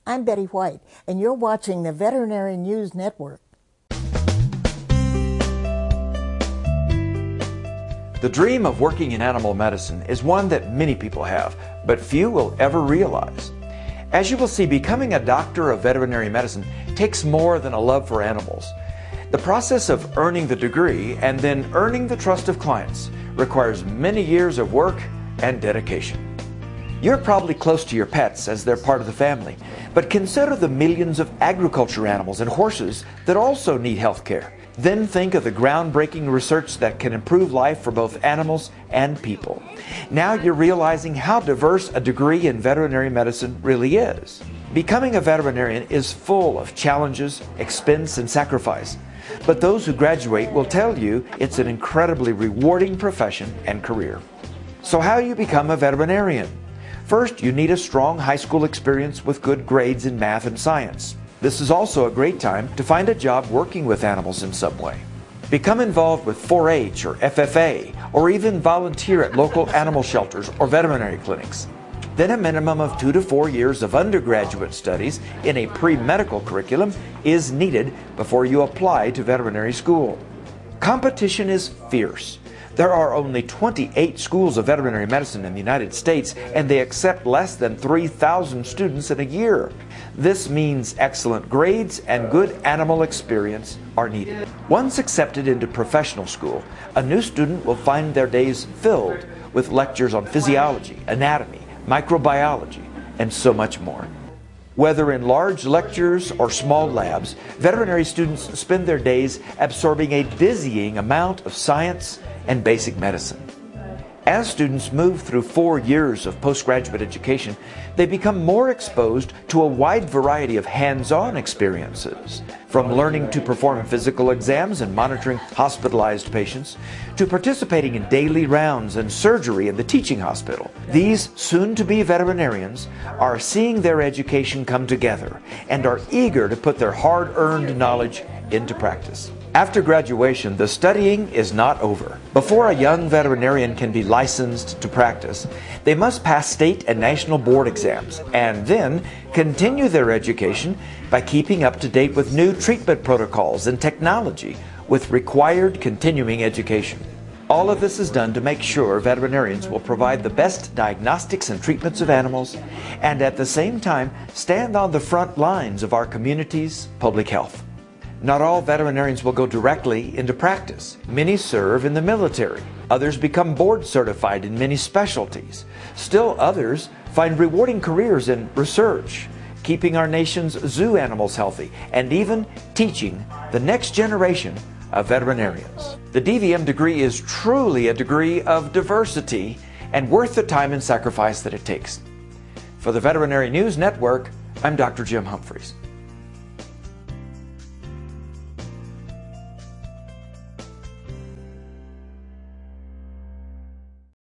I'm Betty White, and you're watching the Veterinary News Network. The dream of working in animal medicine is one that many people have, but few will ever realize. As you will see, becoming a doctor of veterinary medicine takes more than a love for animals. The process of earning the degree and then earning the trust of clients requires many years of work and dedication. You're probably close to your pets as they're part of the family, but consider the millions of agriculture animals and horses that also need health care. Then think of the groundbreaking research that can improve life for both animals and people. Now you're realizing how diverse a degree in veterinary medicine really is. Becoming a veterinarian is full of challenges, expense, and sacrifice. But those who graduate will tell you it's an incredibly rewarding profession and career. So how do you become a veterinarian? First, you need a strong high school experience with good grades in math and science. This is also a great time to find a job working with animals in some way. Become involved with 4-H or FFA, or even volunteer at local animal shelters or veterinary clinics. Then a minimum of 2 to 4 years of undergraduate studies in a pre-medical curriculum is needed before you apply to veterinary school. Competition is fierce. There are only 28 schools of veterinary medicine in the United States, and they accept less than 3,000 students in a year. This means excellent grades and good animal experience are needed. Once accepted into professional school, a new student will find their days filled with lectures on physiology, anatomy, microbiology, and so much more. Whether in large lectures or small labs, veterinary students spend their days absorbing a dizzying amount of science and basic medicine. As students move through 4 years of postgraduate education, they become more exposed to a wide variety of hands-on experiences, from learning to perform physical exams and monitoring hospitalized patients, to participating in daily rounds and surgery in the teaching hospital. These soon-to-be veterinarians are seeing their education come together and are eager to put their hard-earned knowledge into practice. After graduation, the studying is not over. Before a young veterinarian can be licensed to practice, they must pass state and national board exams and then continue their education by keeping up to date with new treatment protocols and technology with required continuing education. All of this is done to make sure veterinarians will provide the best diagnostics and treatments of animals and at the same time stand on the front lines of our community's public health. Not all veterinarians will go directly into practice. Many serve in the military. Others become board certified in many specialties. Still others find rewarding careers in research, keeping our nation's zoo animals healthy, and even teaching the next generation of veterinarians. The DVM degree is truly a degree of diversity and worth the time and sacrifice that it takes. For the Veterinary News Network, I'm Dr. Jim Humphries.